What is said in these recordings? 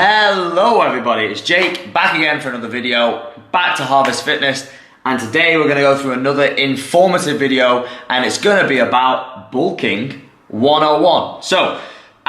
Hello everybody, it's Jake back again for another video, back to Harvest Fitness, and today we're going to go through another informative video, and it's going to be about bulking 101. So,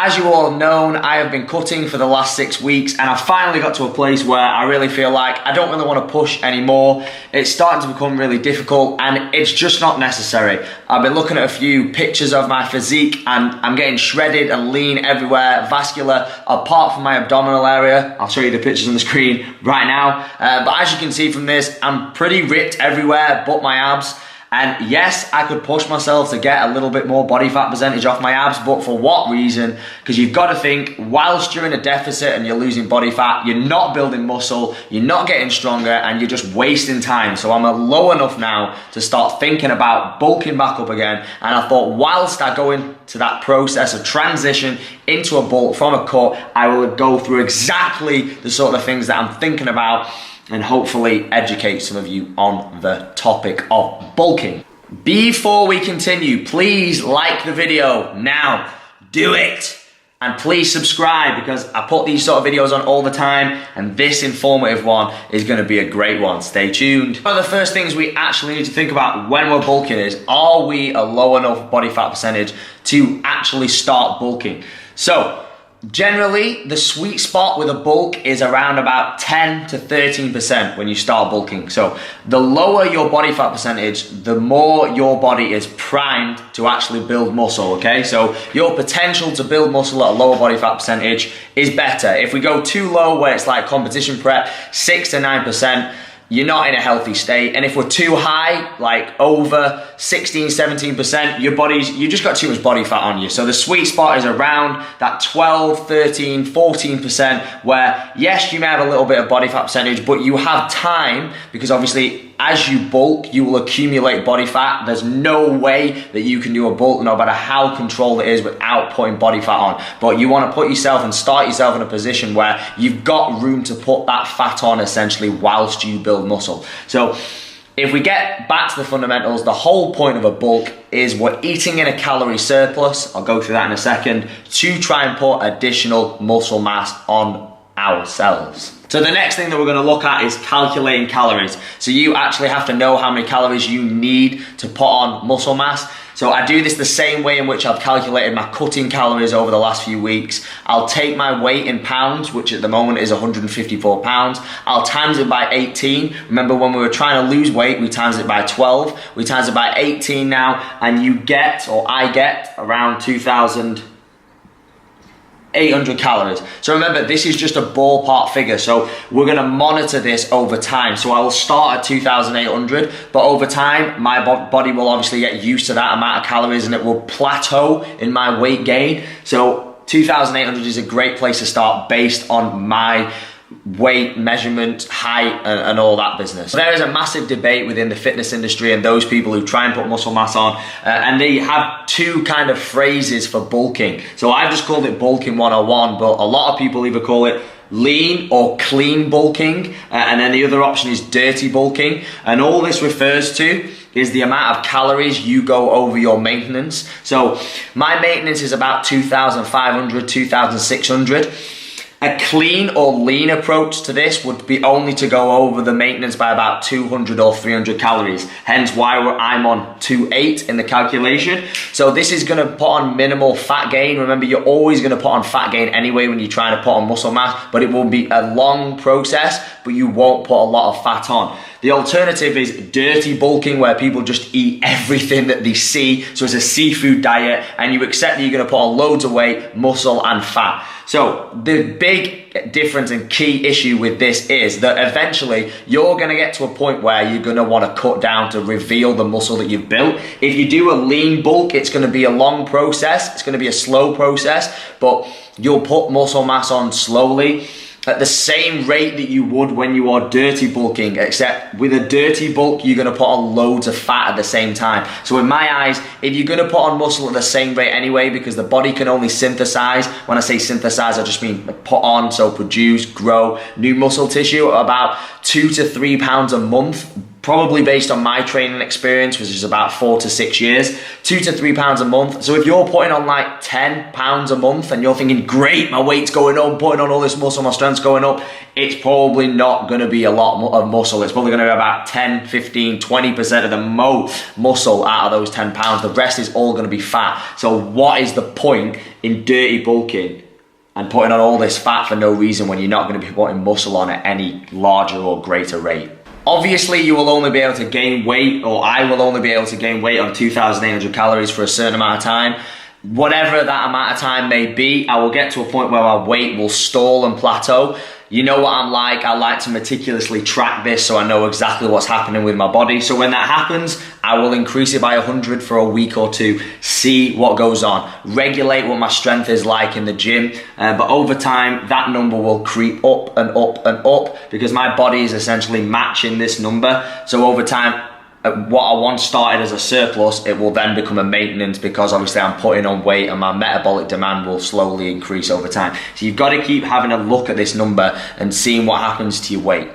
as you all have known, I have been cutting for the last 6 weeks, and I finally got to a place where I really feel like I don't really want to push anymore. It's starting to become really difficult, and it's just not necessary. I've been looking at a few pictures of my physique, and I'm getting shredded and lean everywhere, vascular, apart from my abdominal area. I'll show you the pictures on the screen right now. But as you can see from this, I'm pretty ripped everywhere but my abs. And yes, I could push myself to get a little bit more body fat percentage off my abs, but for what reason? Because you've got to think, whilst you're in a deficit and you're losing body fat, you're not building muscle, you're not getting stronger, and you're just wasting time. So I'm low enough now to start thinking about bulking back up again. And I thought, whilst I go into that process of transition into a bulk from a cut, I will go through exactly the sort of things that I'm thinking about, and hopefully educate some of you on the topic of bulking. Before we continue, please like the video now. Do it! And please subscribe, because I put these sort of videos on all the time, and this informative one is going to be a great one. Stay tuned. One of the first things we actually need to think about when we're bulking is, are we a low enough body fat percentage to actually start bulking? So, generally, the sweet spot with a bulk is around about 10 to 13% when you start bulking. So the lower your body fat percentage, the more your body is primed to actually build muscle, okay? So your potential to build muscle at a lower body fat percentage is better. If we go too low, where it's like competition prep, 6 to 9%, you're not in a healthy state. And if we're too high, like over 16, 17%, you just got too much body fat on you. So the sweet spot is around that 12, 13, 14%, where yes, you may have a little bit of body fat percentage, but you have time, because obviously as you bulk, you will accumulate body fat. There's no way that you can do a bulk, no matter how controlled it is, without putting body fat on. But you want to put yourself and start yourself in a position where you've got room to put that fat on, essentially, whilst you build muscle. So if we get back to the fundamentals, the whole point of a bulk is we're eating in a calorie surplus, I'll go through that in a second, to try and put additional muscle mass on ourselves. So the next thing that we're going to look at is calculating calories. So you actually have to know how many calories you need to put on muscle mass. So I do this the same way in which I've calculated my cutting calories over the last few weeks. I'll take my weight in pounds, which at the moment is 154 pounds. I'll times it by 18. Remember, when we were trying to lose weight, we times it by 12. We times it by 18 now, and you get, or I get, around 2,800 calories. So remember, this is just a ballpark figure, so we're going to monitor this over time. So I will start at 2,800, but over time my body will obviously get used to that amount of calories, and it will plateau in my weight gain. So 2,800 is a great place to start based on my weight, measurement, height, and all that business. There is a massive debate within the fitness industry and those people who try and put muscle mass on, and they have two kind of phrases for bulking. So I've just called it bulking 101, but a lot of people either call it lean or clean bulking, and then the other option is dirty bulking. And all this refers to is the amount of calories you go over your maintenance. So my maintenance is about 2,500, 2,600. A clean or lean approach to this would be only to go over the maintenance by about 200 or 300 calories. Hence why I'm on 2.8 in the calculation. So this is going to put on minimal fat gain. Remember, you're always going to put on fat gain anyway when you're trying to put on muscle mass, but it will be a long process, but you won't put a lot of fat on. The alternative is dirty bulking, where people just eat everything that they see. So it's a seafood diet, and you accept that you're going to put on loads of weight, muscle, and fat. So the big difference and key issue with this is that eventually you're going to get to a point where you're going to want to cut down to reveal the muscle that you've built. If you do a lean bulk, it's going to be a long process. It's going to be a slow process, but you'll put muscle mass on slowly, at the same rate that you would when you are dirty bulking, except with a dirty bulk, you're going to put on loads of fat at the same time. So in my eyes, if you're going to put on muscle at the same rate anyway, because the body can only synthesize, when I say synthesize, I just mean put on, so produce, grow new muscle tissue at about 2 to 3 pounds a month probably based on my training experience, which is about 4 to 6 years, 2 to 3 pounds a month. So if you're putting on like 10 pounds a month and you're thinking, great, my weight's going up, putting on all this muscle, my strength's going up, it's probably not going to be a lot of muscle. It's probably going to be about 10, 15, 20% of the muscle out of those 10 pounds. The rest is all going to be fat. So what is the point in dirty bulking and putting on all this fat for no reason when you're not going to be putting muscle on at any larger or greater rate? Obviously, you will only be able to gain weight, or I will only be able to gain weight on 2,800 calories for a certain amount of time. Whatever that amount of time may be, I will get to a point where my weight will stall and plateau. You know what I'm like, I like to meticulously track this so I know exactly what's happening with my body. So when that happens, I will increase it by 100 for a week or two, see what goes on, regulate what my strength is like in the gym, but over time, that number will creep up and up and up because my body is essentially matching this number. So over time, what I once started as a surplus, it will then become a maintenance because obviously I'm putting on weight and my metabolic demand will slowly increase over time. So you've got to keep having a look at this number and seeing what happens to your weight.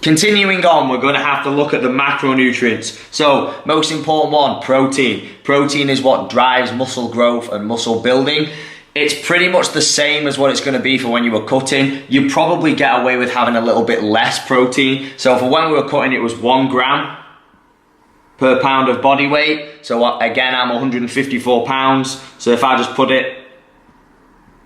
Continuing on, we're going to have to look at the macronutrients. So most important one, protein. Protein is what drives muscle growth and muscle building. It's pretty much the same as what it's going to be for when you were cutting. You probably get away with having a little bit less protein. So for when we were cutting, it was 1 gram per pound of body weight. So again, I'm 154 pounds. So if I just put it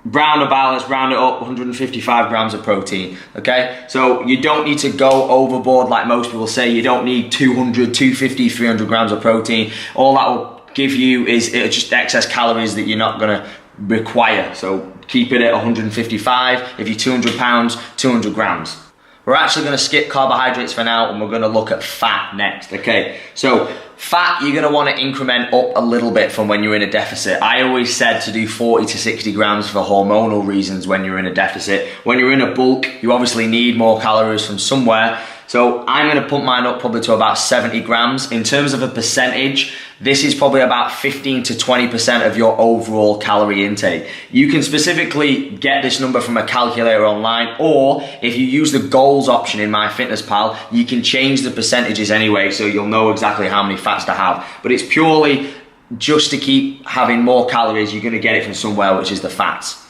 roundabout, let's round it up, 155 grams of protein, okay? So you don't need to go overboard like most people say. You don't need 200, 250, 300 grams of protein. All that will give you is just excess calories that you're not gonna require. So keep it at 155. If you're 200 pounds, 200 grams. We're actually going to skip carbohydrates for now and we're going to look at fat next, okay? So fat, you're going to want to increment up a little bit from when you're in a deficit. I always said to do 40 to 60 grams for hormonal reasons when you're in a deficit. When you're in a bulk, you obviously need more calories from somewhere. So I'm going to put mine up probably to about 70 grams. In terms of a percentage, this is probably about 15 to 20% of your overall calorie intake. You can specifically get this number from a calculator online, or if you use the goals option in MyFitnessPal, you can change the percentages anyway, so you'll know exactly how many fats to have. But it's purely just to keep having more calories, you're going to get it from somewhere, which is the fats.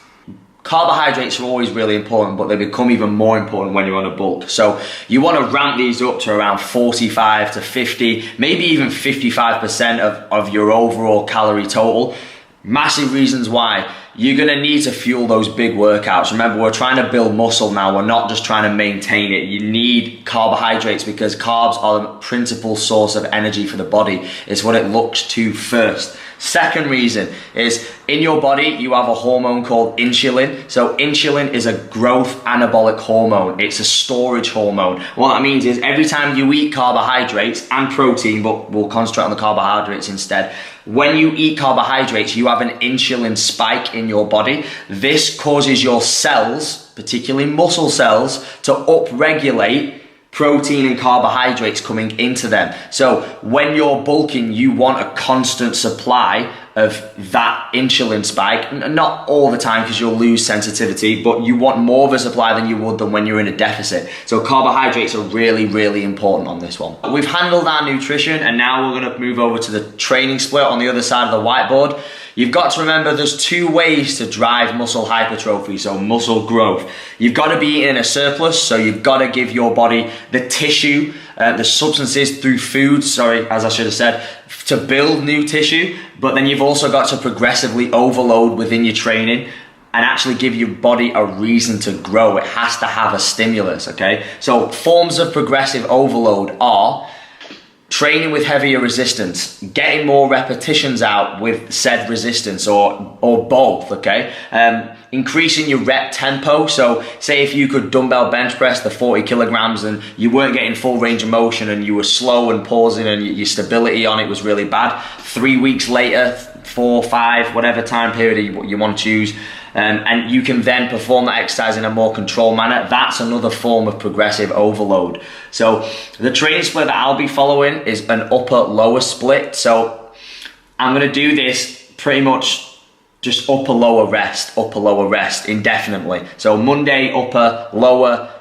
Carbohydrates are always really important, but they become even more important when you're on a bulk. So you want to ramp these up to around 45 to 50, maybe even 55% of your overall calorie total. Massive reasons why. You're going to need to fuel those big workouts. Remember, we're trying to build muscle now. We're not just trying to maintain it. You need carbohydrates because carbs are the principal source of energy for the body. It's what it looks to first. Second reason is in your body, you have a hormone called insulin. So insulin is a growth anabolic hormone. It's a storage hormone. What that means is every time you eat carbohydrates and protein, but we'll concentrate on the carbohydrates instead. When you eat carbohydrates, you have an insulin spike in your body. This causes your cells, particularly muscle cells, to upregulate protein and carbohydrates coming into them. So when you're bulking, you want a constant supply of that insulin spike. Not all the time because you'll lose sensitivity, but you want more of a supply than you would than when you're in a deficit. So carbohydrates are really, really important on this one. We've handled our nutrition and now we're gonna move over to the training split on the other side of the whiteboard. You've got to remember there's two ways to drive muscle hypertrophy, so muscle growth. You've got to be in a surplus, so you've got to give your body the tissue, the substances through food, as I should have said, to build new tissue, but then you've also got to progressively overload within your training and actually give your body a reason to grow. It has to have a stimulus, okay? So forms of progressive overload are training with heavier resistance, getting more repetitions out with said resistance or both, okay? Increasing your rep tempo. So say if you could dumbbell bench press the 40 kilograms and you weren't getting full range of motion and you were slow and pausing and your stability on it was really bad, 3 weeks later, 4, 5, whatever time period you want to choose, and you can then perform that exercise in a more controlled manner. That's another form of progressive overload. So the training split that I'll be following is an upper-lower split. So I'm going to do this pretty much just upper-lower rest indefinitely. So Monday, upper, lower,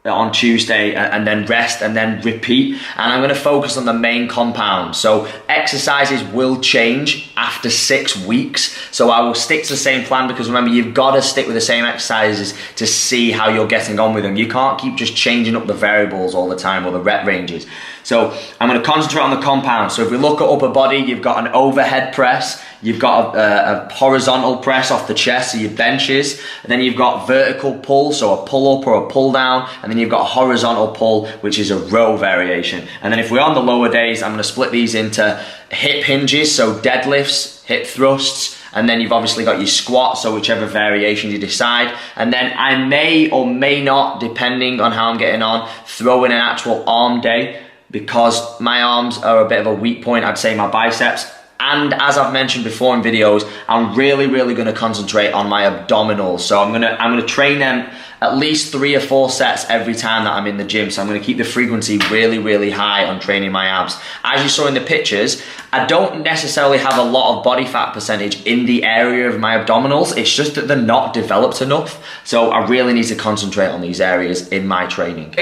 on Tuesday and then rest and then repeat, and I'm going to focus on the main compounds. So exercises will change after 6 weeks, so I will stick to the same plan, because remember, you've got to stick with the same exercises to see how you're getting on with them. You can't keep just changing up the variables all the time, or the rep ranges. So I'm going to concentrate on the compounds. So if we look at upper body, you've got an overhead press, you've got a horizontal press off the chest, so your benches, and then you've got vertical pull, so a pull up or a pull down, and then you've got a horizontal pull, which is a row variation. And then if we're on the lower days, I'm going to split these into hip hinges, so deadlifts, hip thrusts, and then you've obviously got your squat, so whichever variation you decide. And then I may or may not, depending on how I'm getting on, throw in an actual arm day, because my arms are a bit of a weak point, I'd say my biceps. And as I've mentioned before in videos, I'm really going to concentrate on my abdominals. So I'm gonna train them at least 3 or 4 sets every time that I'm in the gym. So I'm gonna keep the frequency really high on training my abs. As you saw in the pictures, I don't necessarily have a lot of body fat percentage in the area of my abdominals. It's just that they're not developed enough. So I really need to concentrate on these areas in my training.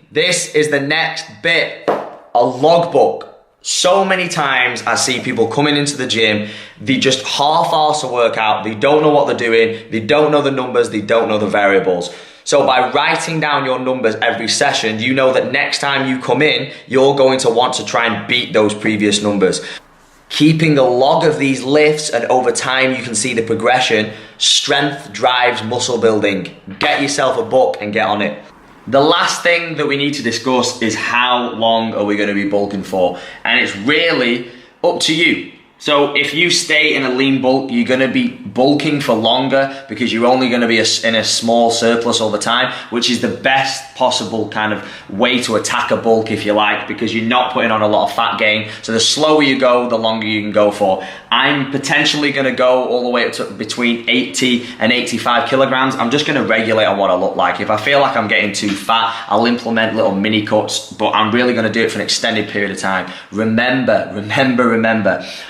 This is the next bit, a logbook. So many times I see people coming into the gym, they just half-arse a workout, they don't know what they're doing, they don't know the numbers, they don't know the variables. So by writing down your numbers every session, you know that next time you come in, you're going to want to try and beat those previous numbers. Keeping a log of these lifts, and over time you can see the progression. Strength drives muscle building. Get yourself a book and get on it. The last thing that we need to discuss is how long are we going to be bulking for, and it's really up to you. So if you stay in a lean bulk, you're going to be bulking for longer, because you're only going to be in a small surplus all the time, which is the best possible kind of way to attack a bulk, if you like, because you're not putting on a lot of fat gain. So the slower you go, the longer you can go for. I'm potentially going to go all the way up to between 80 and 85 kilograms. I'm just going to regulate on what I look like. If I feel like I'm getting too fat, I'll implement little mini cuts, but I'm really going to do it for an extended period of time. Remember,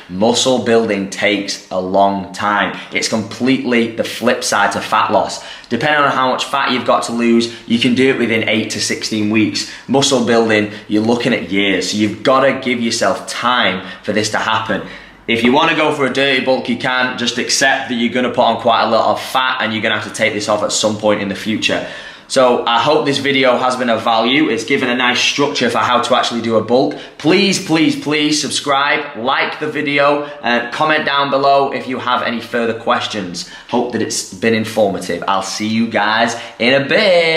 muscle building takes a long time. It's completely the flip side to fat loss. Depending on how much fat you've got to lose, you can do it within 8 to 16 weeks. Muscle building, you're looking at years. So you've got to give yourself time for this to happen. If you want to go for a dirty bulk, you can. Just accept that you're going to put on quite a lot of fat, and you're going to have to take this off at some point in the future. So I hope this video has been of value. It's given a nice structure for how to actually do a bulk. Please subscribe, like the video, and comment down below if you have any further questions. Hope that it's been informative. I'll see you guys in a bit.